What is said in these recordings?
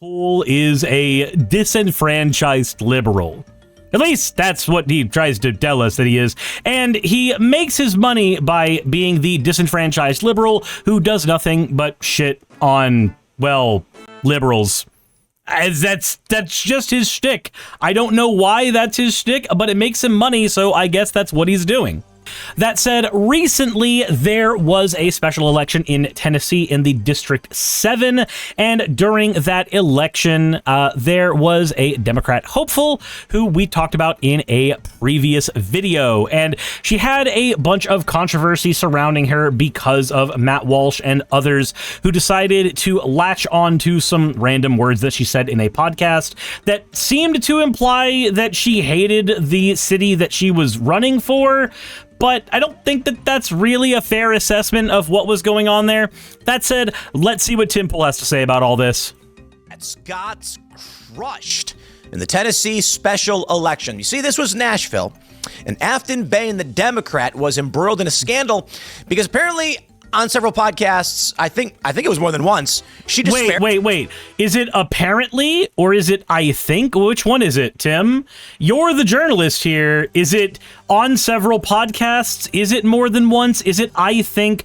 Poole is a disenfranchised liberal. At least that's what he tries to tell us that he is. And he makes his money by being the disenfranchised liberal who does nothing but shit on, well, liberals. That's just his shtick. I don't know why that's his shtick, but it makes him money, so I guess that's what he's doing. That said, recently there was a special election in Tennessee in the District 7, and during that election, there was a Democrat hopeful who we talked about in a previous video, and she had a bunch of controversy surrounding her because of Matt Walsh and others who decided to latch on to some random words that she said in a podcast that seemed to imply that she hated the city that she was running for. But I don't think that that's really a fair assessment of what was going on there. That said, let's see what Tim Poole has to say about all this. Scott's crushed in the Tennessee special election. You see, this was Nashville, and Aftyn Behn, the Democrat, was embroiled in a scandal because apparently on several podcasts, I think it was more than once, she just... Wait. Is it apparently, or is it I think? Which one is it, Tim? You're the journalist here. Is it on several podcasts? Is it more than once? Is it I think?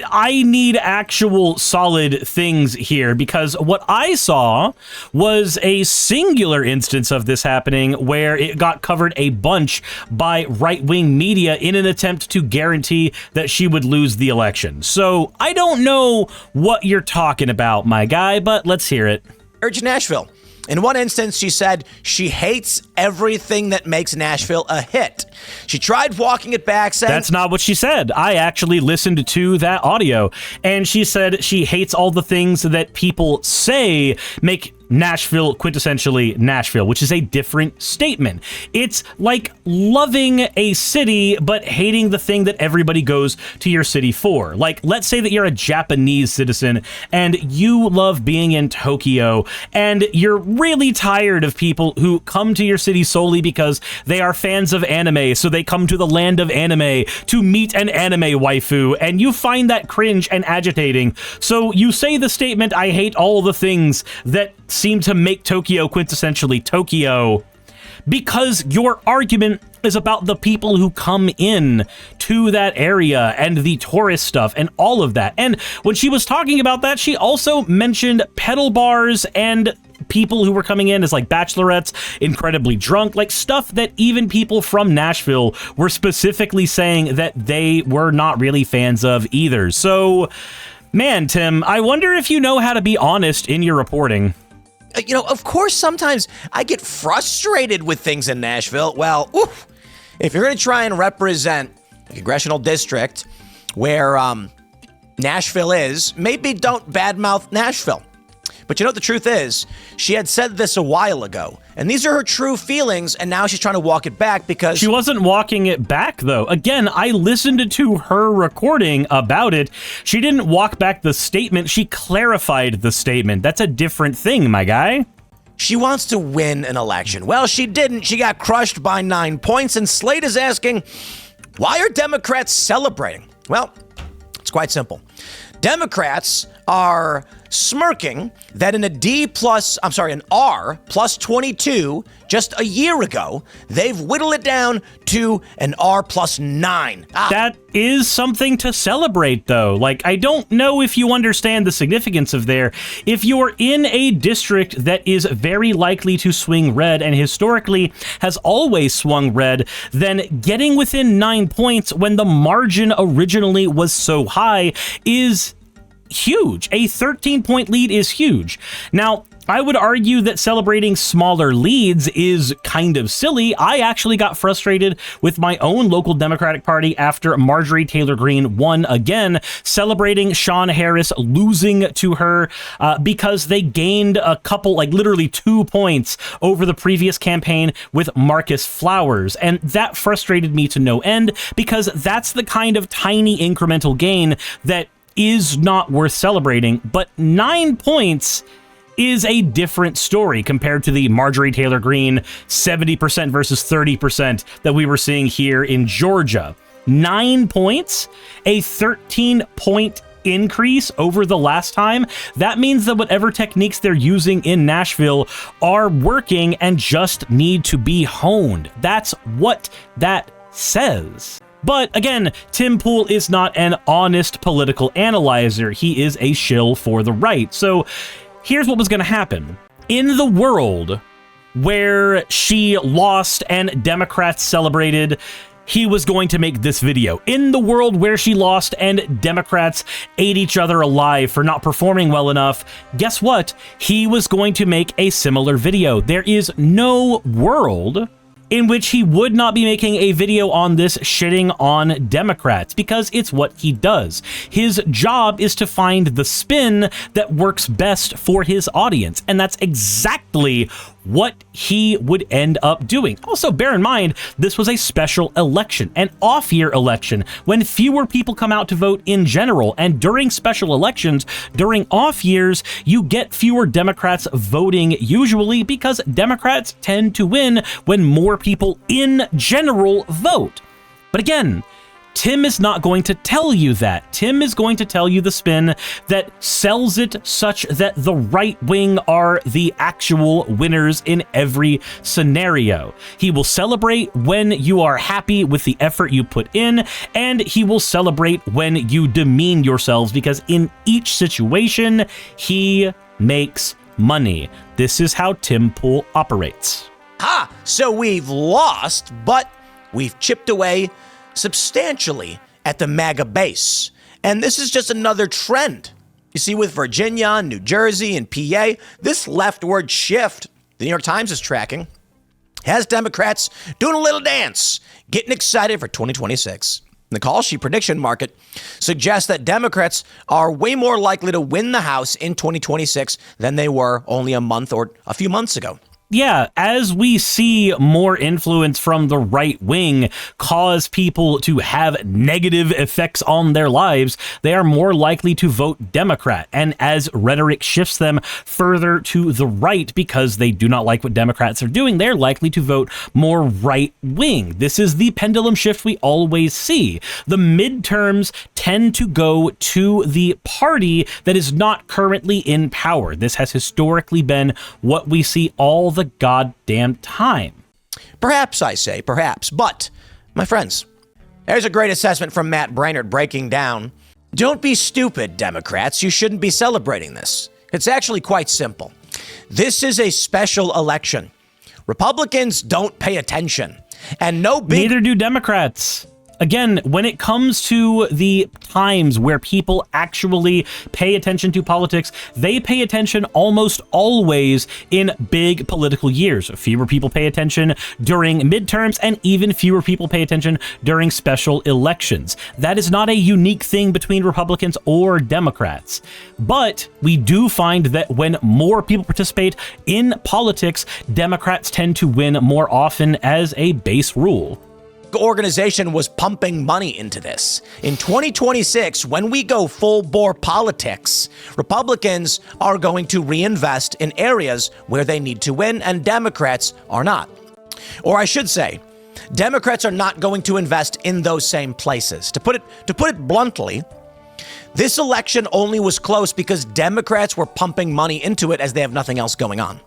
I need actual solid things here, because what I saw was a singular instance of this happening where it got covered a bunch by right-wing media in an attempt to guarantee that she would lose the election. So I don't know what you're talking about, my guy, but let's hear it. Urge Nashville. In one instance, she said she hates everything that makes Nashville a hit. She tried walking it back, saying... That's not what she said. I actually listened to that audio, and she said she hates all the things that people say make Nashville quintessentially Nashville, which is a different statement. It's like loving a city, but hating the thing that everybody goes to your city for. Like, let's say that you're a Japanese citizen and you love being in Tokyo, and you're really tired of people who come to your city solely because they are fans of anime, so they come to the land of anime to meet an anime waifu, and you find that cringe and agitating. So you say the statement, I hate all the things that seem to make Tokyo quintessentially Tokyo, because your argument is about the people who come in to that area and the tourist stuff and all of that. And when she was talking about that, she also mentioned pedal bars and people who were coming in as like bachelorettes, incredibly drunk, like stuff that even people from Nashville were specifically saying that they were not really fans of either. So, man, Tim, I wonder if you know how to be honest in your reporting. You know, of course, sometimes I get frustrated with things in Nashville. Well, if you're going to try and represent a congressional district where Nashville is, maybe don't badmouth Nashville. But you know what the truth is? She had said this a while ago, and these are her true feelings, and now she's trying to walk it back because... She wasn't walking it back, though. Again, I listened to her recording about it. She didn't walk back the statement. She clarified the statement. That's a different thing, my guy. She wants to win an election. Well, she didn't. She got crushed by 9 points, and Slate is asking, why are Democrats celebrating? Well, it's quite simple. Democrats are smirking that in an R plus 22 just a year ago, they've whittled it down to an R plus 9. That is something to celebrate, though. Like, I don't know if you understand the significance of there. If you're in a district that is very likely to swing red and historically has always swung red, then getting within 9 points when the margin originally was so high is huge. A 13-point lead is huge. Now, I would argue that celebrating smaller leads is kind of silly. I actually got frustrated with my own local Democratic Party after Marjorie Taylor Greene won again, celebrating Sean Harris losing to her because they gained a couple, like literally 2 points over the previous campaign with Marcus Flowers. And that frustrated me to no end, because that's the kind of tiny incremental gain that is not worth celebrating. But 9 points is a different story compared to the Marjorie Taylor Greene 70% versus 30% that we were seeing here in Georgia. 9 points, a 13-point increase over the last time, that means that whatever techniques they're using in Nashville are working and just need to be honed. That's what that says. But again, Tim Pool is not an honest political analyzer. He is a shill for the right. So here's what was going to happen. In the world where she lost and Democrats celebrated, he was going to make this video. In the world where she lost and Democrats ate each other alive for not performing well enough, guess what? He was going to make a similar video. There is no world in which he would not be making a video on this shitting on Democrats, because it's what he does. His job is to find the spin that works best for his audience, and that's exactly what he would end up doing. Also, bear in mind, this was a special election, an off-year election, when fewer people come out to vote in general, and during special elections, during off years, you get fewer Democrats voting usually because Democrats tend to win when more people in general vote. But again, Tim is not going to tell you that. Tim is going to tell you the spin that sells it such that the right wing are the actual winners in every scenario. He will celebrate when you are happy with the effort you put in, and he will celebrate when you demean yourselves, because in each situation, he makes money. This is how Tim Pool operates. So we've lost, but we've chipped away substantially at the MAGA base. And this is just another trend. You see, with Virginia, and New Jersey, and PA, this leftward shift the New York Times is tracking has Democrats doing a little dance, getting excited for 2026. The call sheet prediction market suggests that Democrats are way more likely to win the House in 2026 than they were only a month or a few months ago. Yeah, as we see more influence from the right wing cause people to have negative effects on their lives, they are more likely to vote Democrat. And as rhetoric shifts them further to the right because they do not like what Democrats are doing, they're likely to vote more right wing. This is the pendulum shift we always see. The midterms tend to go to the party that is not currently in power. This has historically been what we see all the goddamn time. Perhaps, I say, perhaps. But, my friends, there's a great assessment from Matt Brainerd breaking down. Don't be stupid, Democrats. You shouldn't be celebrating this. It's actually quite simple. This is a special election. Republicans don't pay attention. And neither do Democrats. Again, when it comes to the times where people actually pay attention to politics, they pay attention almost always in big political years. Fewer people pay attention during midterms, and even fewer people pay attention during special elections. That is not a unique thing between Republicans or Democrats. But we do find that when more people participate in politics, Democrats tend to win more often as a base rule. Organization was pumping money into this. In 2026, when we go full bore politics, Republicans are going to reinvest in areas where they need to win, and Democrats are not. Or I should say, Democrats are not going to invest in those same places. To put it bluntly, this election only was close because Democrats were pumping money into it as they have nothing else going on.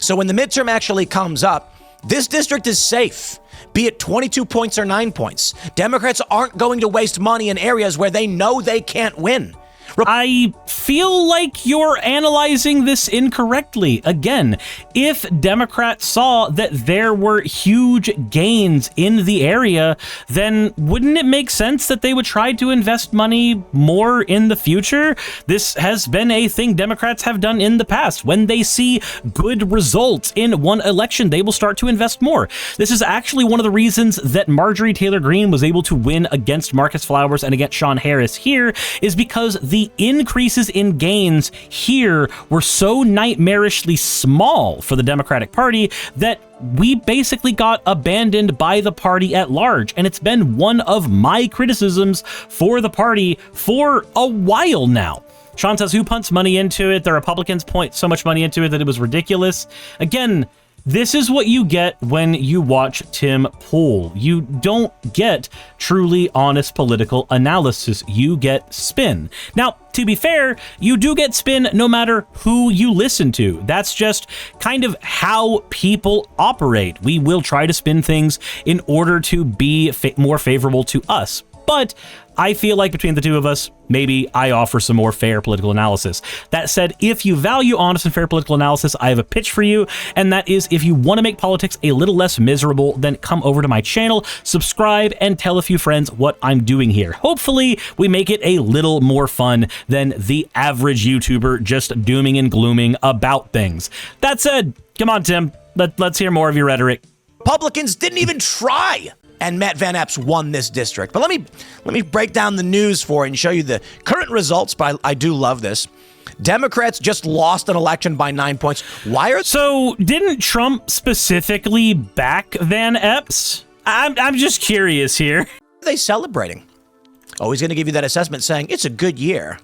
So when the midterm actually comes up, this district is safe, be it 22 points or 9 points. Democrats aren't going to waste money in areas where they know they can't win. I feel like you're analyzing this incorrectly. Again, if Democrats saw that there were huge gains in the area, then wouldn't it make sense that they would try to invest money more in the future? This has been a thing Democrats have done in the past. When they see good results in one election, they will start to invest more. This is actually one of the reasons that Marjorie Taylor Greene was able to win against Marcus Flowers and against Sean Harris here, is because the increases in gains here were so nightmarishly small for the Democratic Party that we basically got abandoned by the party at large. And it's been one of my criticisms for the party for a while now. Sean says, who punts money into it? The Republicans point so much money into it that it was ridiculous. Again, This is what you get when you watch Tim Pool. You don't get truly honest political analysis. You get spin. Now, to be fair, you do get spin no matter who you listen to. That's just kind of how people operate. We will try to spin things in order to be more favorable to us. But I feel like between the two of us, maybe I offer some more fair political analysis. That said, if you value honest and fair political analysis, I have a pitch for you, and that is if you want to make politics a little less miserable, then come over to my channel, subscribe, and tell a few friends what I'm doing here. Hopefully, we make it a little more fun than the average YouTuber just dooming and glooming about things. That said, come on, Tim, let's hear more of your rhetoric. Republicans didn't even try. And Matt Van Epps won this district. But let me break down the news for you and show you the current results, but I do love this. Democrats just lost an election by 9 points. So didn't Trump specifically back Van Epps? I'm just curious here. Are they celebrating? Oh, he's going to give you that assessment saying it's a good year.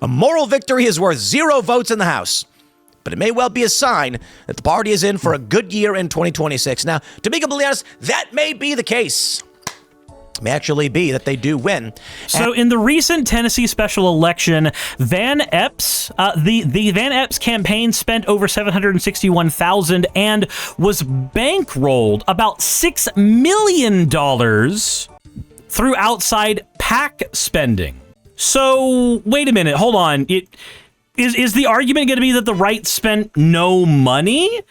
A moral victory is worth 0 votes in the House. But it may well be a sign that the party is in for a good year in 2026. Now, to be completely honest, that may be the case. It may actually be that they do win. So in the recent Tennessee special election, Van Epps, the Van Epps campaign spent over $761,000 and was bankrolled about $6 million through outside PAC spending. So wait a minute, hold on. Is the argument going to be that the right spent no money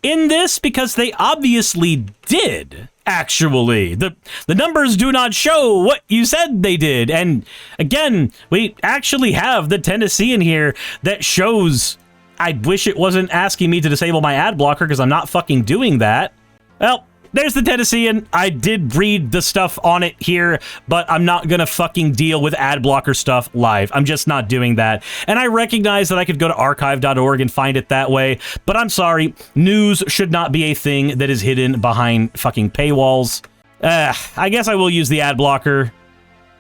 in this? Because they obviously did, actually. The numbers do not show what you said they did. And again, we actually have the Tennessean here that shows. I wish it wasn't asking me to disable my ad blocker because I'm not fucking doing that. Well, there's the Tennessean. I did read the stuff on it here, but I'm not gonna fucking deal with ad blocker stuff live. I'm just not doing that. And I recognize that I could go to archive.org and find it that way, but I'm sorry. News should not be a thing that is hidden behind fucking paywalls. I guess I will use the ad blocker.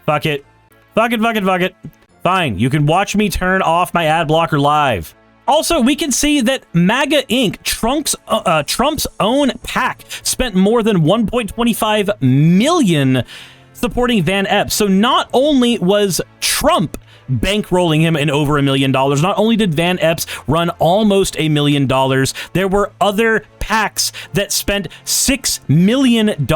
Fuck it. Fuck it. Fine, you can watch me turn off my ad blocker live. Also, we can see that MAGA Inc., Trump's own PAC, spent more than $1.25 million supporting Van Epps. So not only was Trump bankrolling him in over $1 million, not only did Van Epps run almost $1 million, there were other PACs that spent $6 million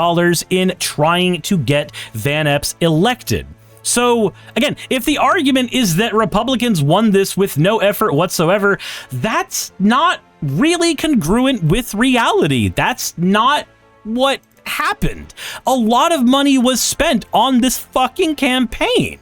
in trying to get Van Epps elected. So, again, if the argument is that Republicans won this with no effort whatsoever, that's not really congruent with reality. That's not what happened. A lot of money was spent on this fucking campaign.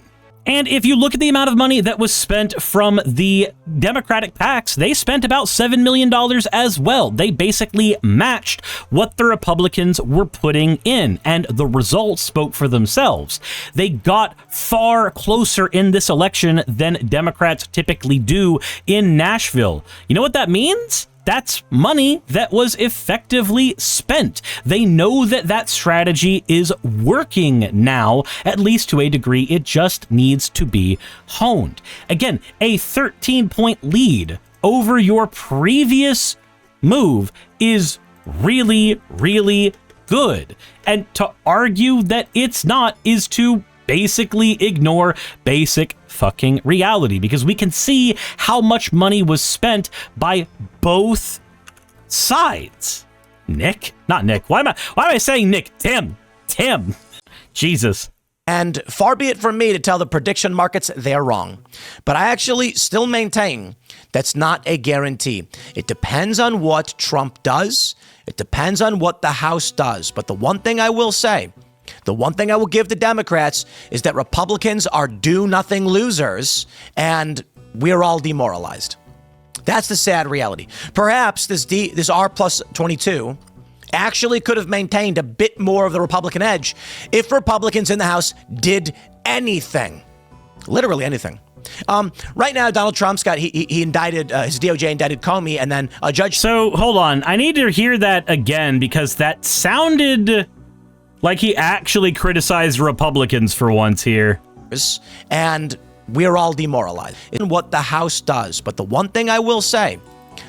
And if you look at the amount of money that was spent from the Democratic PACs, they spent about $7 million as well. They basically matched what the Republicans were putting in, and the results spoke for themselves. They got far closer in this election than Democrats typically do in Nashville. You know what that means? That's money that was effectively spent. They know that that strategy is working now, at least to a degree. It just needs to be honed. Again, a 13-point lead over your previous move is really, really good. And to argue that it's not is to basically ignore basic fucking reality, because we can see how much money was spent by both sides. Nick? Not Nick. Why am I saying Nick? Tim. Jesus. And far be it from me to tell the prediction markets they're wrong. But I actually still maintain that's not a guarantee. It depends on what Trump does. It depends on what the House does. But the one thing I will say, the one thing I will give the Democrats is that Republicans are do-nothing losers, and we're all demoralized. That's the sad reality. Perhaps this R plus 22 actually could have maintained a bit more of the Republican edge if Republicans in the House did anything, literally anything. Right now, Donald Trump's got, he indicted, his DOJ indicted Comey, and then a judge. So hold on, I need to hear that again, because that sounded like he actually criticized Republicans for once here. And we're all demoralized in what the House does. But the one thing I will say,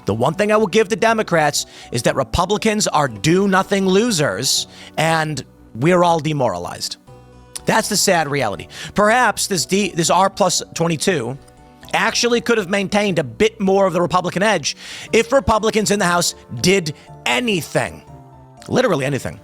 The one thing I will give the Democrats is that Republicans are do-nothing losers, and we're all demoralized. That's the sad reality. Perhaps this R plus 22 actually could have maintained a bit more of the Republican edge if Republicans in the House did anything. Literally anything.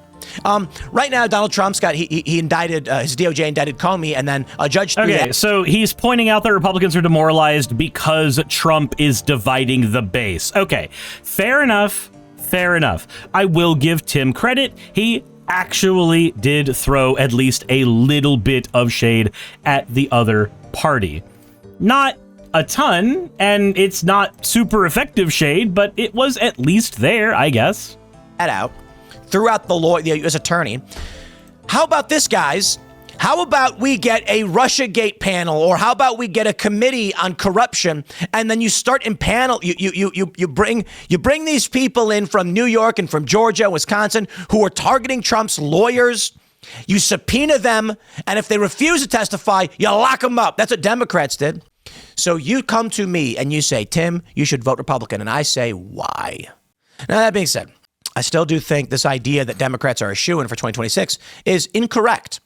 Right now, Donald Trump's got, he indicted, his DOJ indicted Comey, and then a judge... Okay, so he's pointing out that Republicans are demoralized because Trump is dividing the base. Okay, fair enough, fair enough. I will give Tim credit. He actually did throw at least a little bit of shade at the other party. Not a ton, and it's not super effective shade, but it was at least there, I guess. That out. Throughout the U.S. attorney. How about this, guys? How about we get a Russiagate panel, or how about we get a committee on corruption, and then you start in panel. You bring these people in from New York and from Georgia, Wisconsin, who are targeting Trump's lawyers. You subpoena them, and if they refuse to testify, you lock them up. That's what Democrats did. So you come to me and you say, Tim, you should vote Republican, and I say, why? Now, that being said, I still do think this idea that Democrats are a shoo-in for 2026 is incorrect.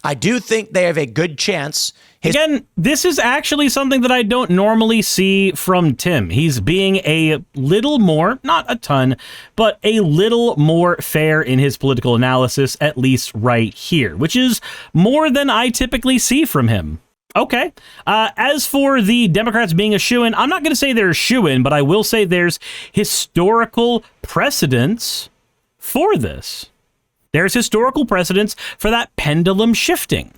I do think they have a good chance. Again, this is actually something that I don't normally see from Tim. He's being a little more, not a ton, but a little more fair in his political analysis, at least right here, which is more than I typically see from him. Okay. As for the Democrats being a shoo-in, I'm not going to say they're a shoo-in, but I will say there's historical precedence for this. There's historical precedence for that pendulum shifting.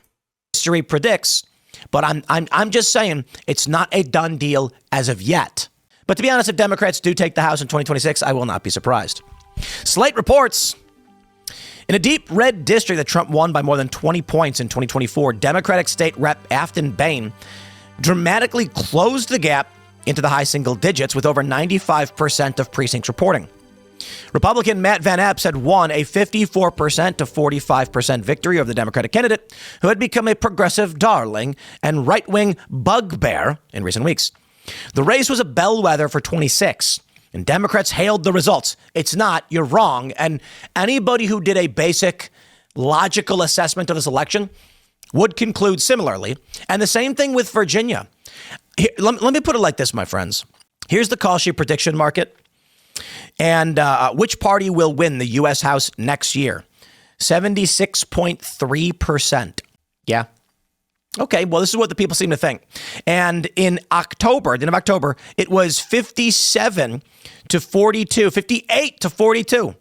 History predicts, but I'm just saying it's not a done deal as of yet. But to be honest, if Democrats do take the House in 2026, I will not be surprised. Slate reports. In a deep red district that Trump won by more than 20 points in 2024, Democratic State Rep Aftyn Behn dramatically closed the gap into the high single digits with over 95% of precincts reporting. Republican Matt Van Epps had won a 54% to 45% victory over the Democratic candidate, who had become a progressive darling and right-wing bugbear in recent weeks. The race was a bellwether for 26. And Democrats hailed the results. It's not, you're wrong. And anybody who did a basic logical assessment of this election would conclude similarly. And the same thing with Virginia. Here, let me put it like this, my friends. Here's the call sheet prediction market. And which party will win the U.S. House next year? 76.3%. Yeah. Okay, well, this is what the people seem to think. And in October, the end of October, it was 57 to 42, 58 to 42.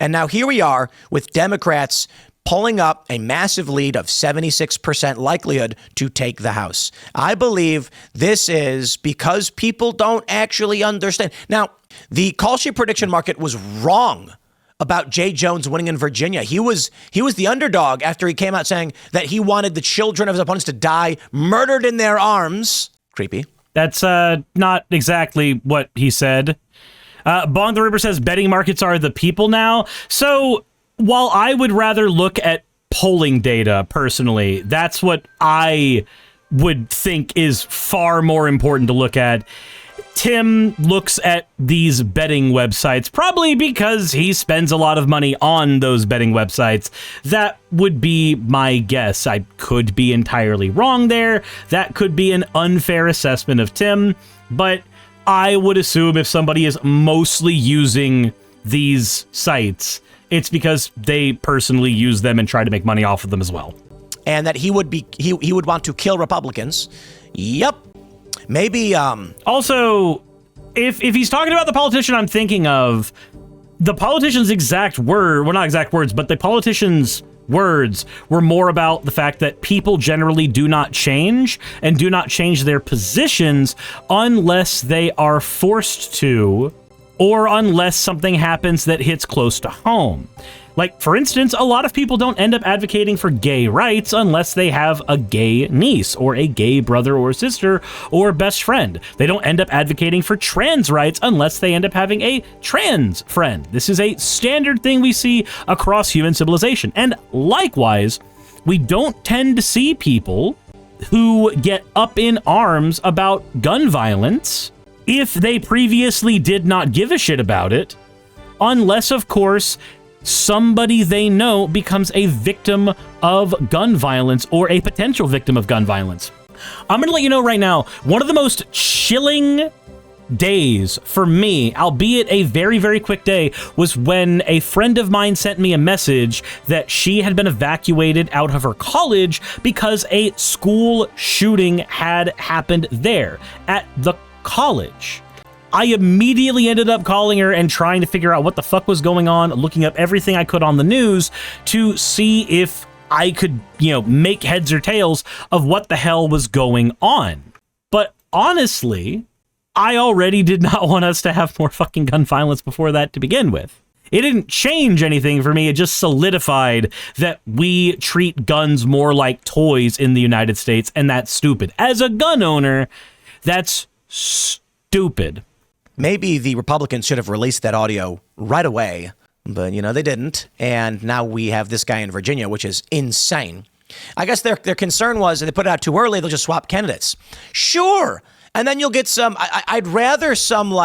And now here we are with Democrats pulling up a massive lead of 76% likelihood to take the House. I believe this is because people don't actually understand. Now, the call sheet prediction market was wrong about Jay Jones winning in Virginia. He was the underdog after he came out saying that he wanted the children of his opponents to die murdered in their arms. Creepy. That's not exactly what he said. Bong the Ripper says betting markets are the people now. So while I would rather look at polling data personally, that's what I would think is far more important to look at. Tim looks at these betting websites probably because he spends a lot of money on those betting websites. That would be my guess. I could be entirely wrong there. That could be an unfair assessment of Tim, but I would assume if somebody is mostly using these sites, it's because they personally use them and try to make money off of them as well. And that he would want to kill Republicans. Yep. Maybe also, if he's talking about the politician I'm thinking of, the politician's exact word, well, not exact words, but the politician's words were more about the fact that people generally do not change and do not change their positions unless they are forced to, or unless something happens that hits close to home. Like, for instance, a lot of people don't end up advocating for gay rights unless they have a gay niece or a gay brother or sister or best friend. They don't end up advocating for trans rights unless they end up having a trans friend. This is a standard thing we see across human civilization. And likewise, we don't tend to see people who get up in arms about gun violence if they previously did not give a shit about it, unless, of course, somebody they know becomes a victim of gun violence or a potential victim of gun violence. I'm going to let you know right now, one of the most chilling days for me, albeit a very, very quick day, was when a friend of mine sent me a message that she had been evacuated out of her college because a school shooting had happened there at the college. I immediately ended up calling her and trying to figure out what the fuck was going on, looking up everything I could on the news to see if I could, make heads or tails of what the hell was going on. But honestly, I already did not want us to have more fucking gun violence before that to begin with. It didn't change anything for me. It just solidified that we treat guns more like toys in the United States, and that's stupid. As a gun owner, that's stupid. Maybe the Republicans should have released that audio right away, but, they didn't. And now we have this guy in Virginia, which is insane. I guess their concern was if they put it out too early, they'll just swap candidates. Sure. And then you'll get some, I'd rather some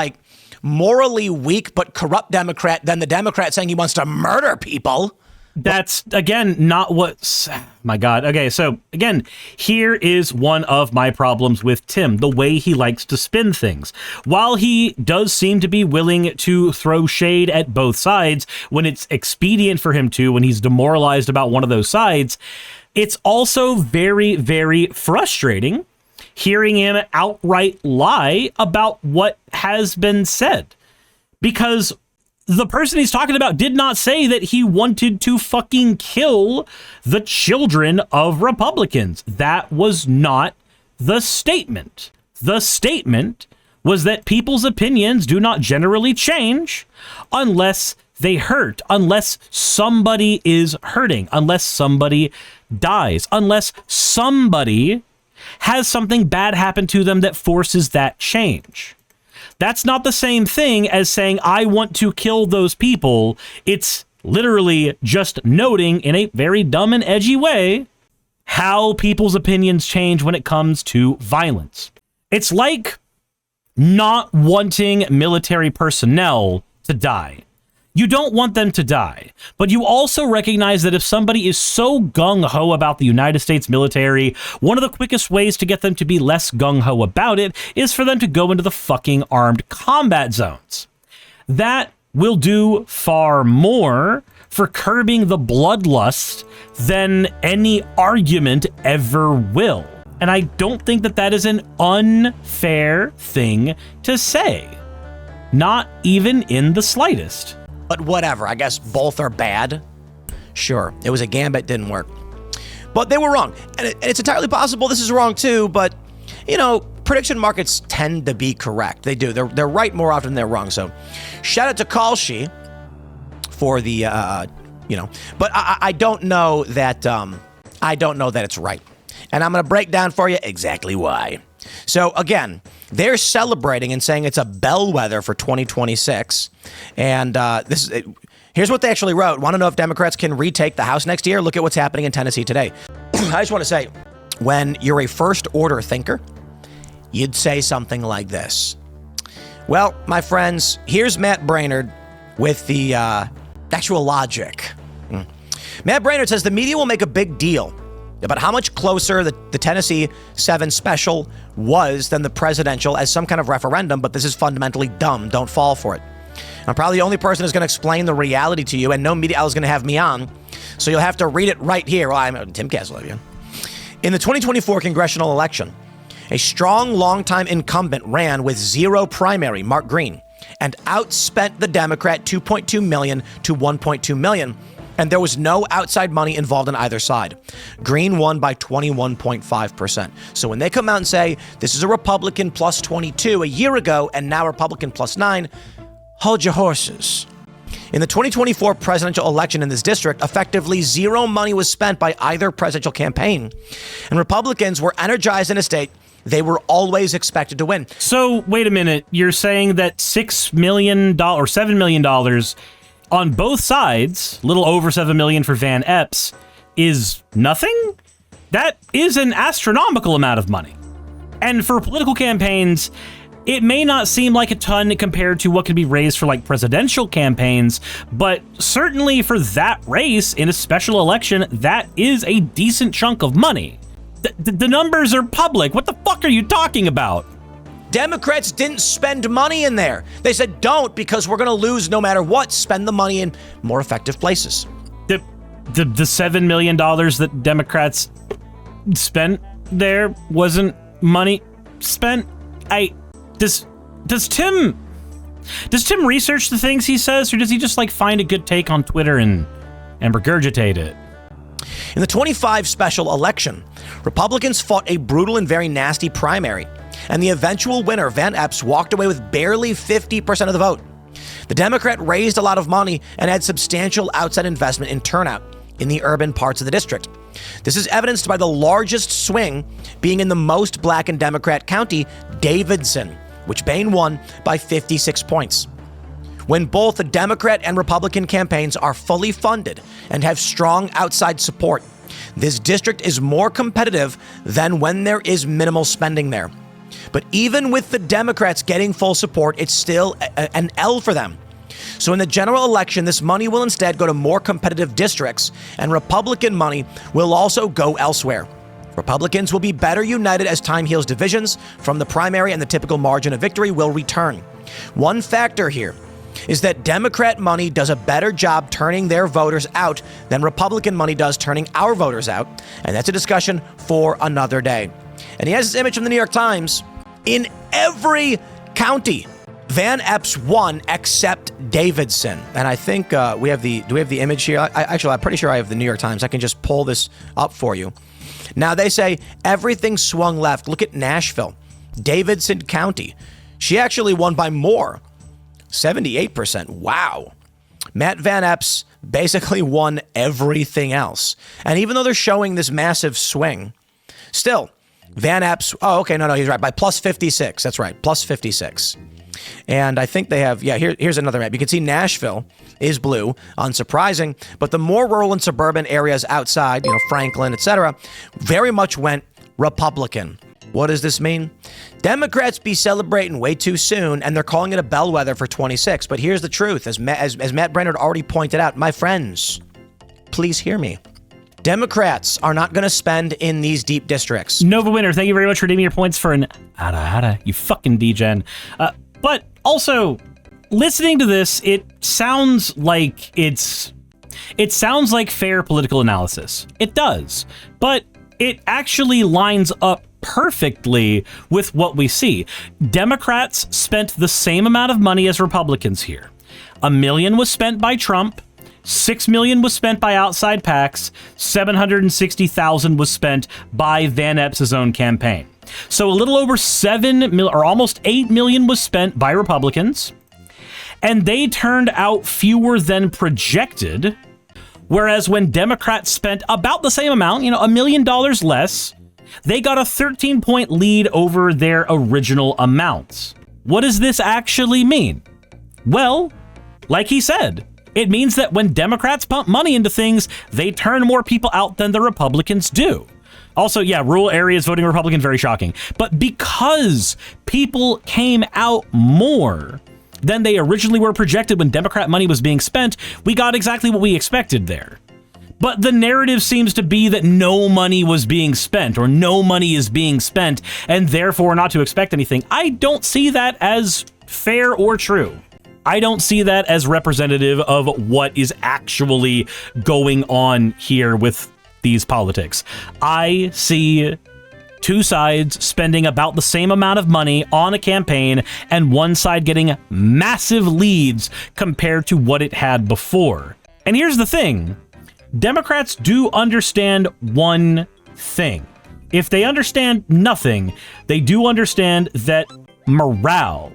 morally weak but corrupt Democrat than the Democrat saying he wants to murder people. That's, again, not what's... My God. Okay, so, again, here is one of my problems with Tim, the way he likes to spin things. While he does seem to be willing to throw shade at both sides when it's expedient for him to, when he's demoralized about one of those sides, it's also very, very frustrating hearing him outright lie about what has been said. Because the person he's talking about did not say that he wanted to fucking kill the children of Republicans. That was not the statement. The statement was that people's opinions do not generally change unless they hurt, unless somebody is hurting, unless somebody dies, unless somebody has something bad happen to them that forces that change. That's not the same thing as saying, I want to kill those people. It's literally just noting in a very dumb and edgy way how people's opinions change when it comes to violence. It's like not wanting military personnel to die. You don't want them to die, but you also recognize that if somebody is so gung-ho about the United States military, one of the quickest ways to get them to be less gung-ho about it is for them to go into the fucking armed combat zones. That will do far more for curbing the bloodlust than any argument ever will. And I don't think that that is an unfair thing to say. Not even in the slightest. But whatever, I guess both are bad. Sure, it was a gambit, didn't work. But they were wrong. And it's entirely possible this is wrong too, but, prediction markets tend to be correct. They do. They're right more often than they're wrong. So shout out to Kalshi for the, but I don't know that, it's right. And I'm going to break down for you exactly why. So again, they're celebrating and saying it's a bellwether for 2026. And here's what they actually wrote. Want to know if Democrats can retake the House next year? Look at what's happening in Tennessee today. I just want to say, when you're a first order thinker, you'd say something like this. Well, my friends, here's Matt Brainerd with the actual logic. Matt Brainerd says the media will make a big deal about how much closer the Tennessee 7 special was than the presidential as some kind of referendum, but this is fundamentally dumb. Don't fall for it. I'm probably the only person who's going to explain the reality to you, and no media is going to have me on, so you'll have to read it right here. Well, I'm Tim Castle. In the 2024 congressional election, a strong, longtime incumbent ran with zero primary, Mark Green, and outspent the Democrat $2.2 million to $1.2 million. And there was no outside money involved on either side. Green won by 21.5%. So when they come out and say, this is a Republican plus 22 a year ago, and now Republican plus 9, hold your horses. In the 2024 presidential election in this district, effectively zero money was spent by either presidential campaign. And Republicans were energized in a state they were always expected to win. So wait a minute. You're saying that $6 million or $7 million on both sides, a little over $7 million for Van Epps, is nothing? That is an astronomical amount of money. And for political campaigns, It may not seem like a ton compared to what could be raised for like presidential campaigns, but certainly for that race in a special election, that is a decent chunk of money. The numbers are public. What the fuck are you talking about? Democrats didn't spend money in there. They said, don't, because we're going to lose no matter what. Spend the money in more effective places. The $7 million that Democrats spent there wasn't money spent. Does Tim research the things he says, or does he just like find a good take on Twitter and regurgitate it? In the 25 special election, Republicans fought a brutal and very nasty primary, and the eventual winner, Van Epps, walked away with barely 50% of the vote. The Democrat raised a lot of money and had substantial outside investment in turnout in the urban parts of the district. This is evidenced by the largest swing being in the most black and Democrat county, Davidson, which Behn won by 56 points. When both the Democrat and Republican campaigns are fully funded and have strong outside support, this district is more competitive than when there is minimal spending there. But even with the Democrats getting full support, it's still an L for them. So in the general election, this money will instead go to more competitive districts, and Republican money will also go elsewhere. Republicans will be better united as time heals divisions from the primary, and the typical margin of victory will return. One factor here is that Democrat money does a better job turning their voters out than Republican money does turning our voters out, and that's a discussion for another day. And he has this image from the New York Times. In every county, Van Epps won except Davidson. And I think do we have the image here? I'm pretty sure I have the New York Times. I can just pull this up for you. Now they say everything swung left. Look at Nashville, Davidson County. She actually won by more, 78%. Wow. Matt Van Epps basically won everything else. And even though they're showing this massive swing, still, Van Epps, no, he's right, by plus 56. That's right, plus 56. And I think they have, here's another map. You can see Nashville is blue, unsurprising, but the more rural and suburban areas outside, Franklin, etc., very much went Republican. What does this mean? Democrats be celebrating way too soon, and they're calling it a bellwether for 26. But here's the truth, as Matt Brainerd already pointed out, my friends, please hear me. Democrats are not going to spend in these deep districts. Nova Winner, thank you very much for redeeming your points for an you fucking degen. But also, listening to this, it sounds like fair political analysis. It does, but it actually lines up perfectly with what we see. Democrats spent the same amount of money as Republicans here. $1 million was spent by Trump. $6 million was spent by outside PACs. $760,000 was spent by Van Epps' own campaign. So a little over almost $8 million was spent by Republicans, and they turned out fewer than projected. Whereas when Democrats spent about the same amount, $1 million less, they got a 13-point lead over their original amounts. What does this actually mean? Well, like he said, it means that when Democrats pump money into things, they turn more people out than the Republicans do. Also, rural areas voting Republican, very shocking. But because people came out more than they originally were projected when Democrat money was being spent, we got exactly what we expected there. But the narrative seems to be that no money was being spent, or no money is being spent, and therefore not to expect anything. I don't see that as fair or true. I don't see that as representative of what is actually going on here with these politics. I see two sides spending about the same amount of money on a campaign, and one side getting massive leads compared to what it had before. And here's the thing. Democrats do understand one thing. If they understand nothing, they do understand that morale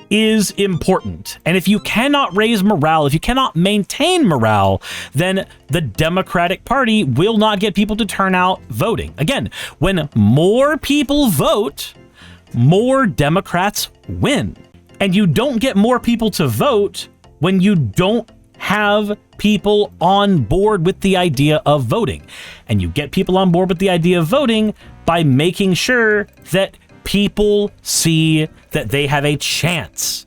is important. And if you cannot raise morale, if you cannot maintain morale, then the Democratic Party will not get people to turn out voting. Again, when more people vote, more Democrats win. And you don't get more people to vote when you don't have people on board with the idea of voting. And you get people on board with the idea of voting by making sure that people see that they have a chance.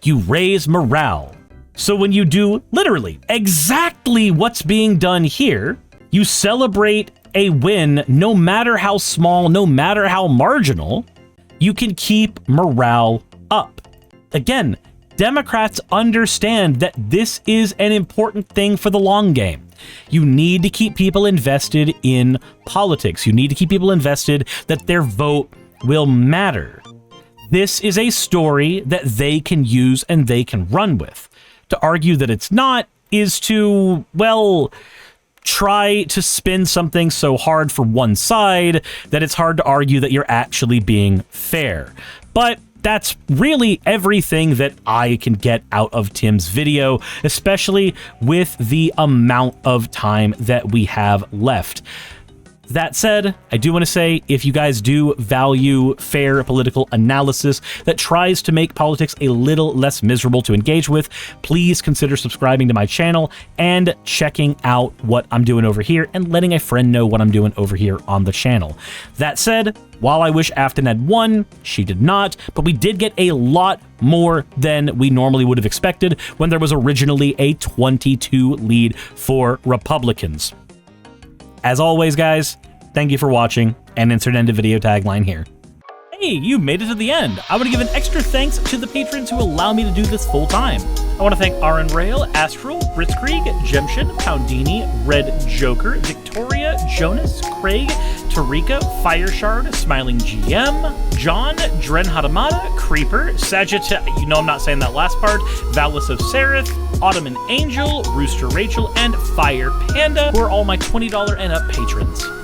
You raise morale. So when you do literally exactly what's being done here, you celebrate a win, no matter how small, no matter how marginal, you can keep morale up. Again, Democrats understand that this is an important thing for the long game. You need to keep people invested in politics. You need to keep people invested that their vote will matter. This is a story that they can use and they can run with. To argue that it's not is to, well, try to spin something so hard for one side that it's hard to argue that you're actually being fair. But that's really everything that I can get out of Tim's video, especially with the amount of time that we have left. That said, I do want to say, if you guys do value fair political analysis that tries to make politics a little less miserable to engage with, please consider subscribing to my channel and checking out what I'm doing over here and letting a friend know what I'm doing over here on the channel. That said, while I wish Aftyn had won, she did not, but we did get a lot more than we normally would have expected when there was originally a 22 lead for Republicans. As always, guys, thank you for watching, and insert end of video tagline here. Hey, you made it to the end. I want to give an extra thanks to the patrons who allow me to do this full time. I want to thank Aaron Rail, Astral, Britzkrieg, Jemshin, Poundini, Red Joker, Victoria, Jonas, Craig, Tarika, Fireshard, Smiling GM, John, Dren Hadamada, Creeper, Sagitta, you know I'm not saying that last part, Valis of Sereth, Ottoman Angel, Rooster Rachel, and Fire Panda, who are all my $20 and up patrons.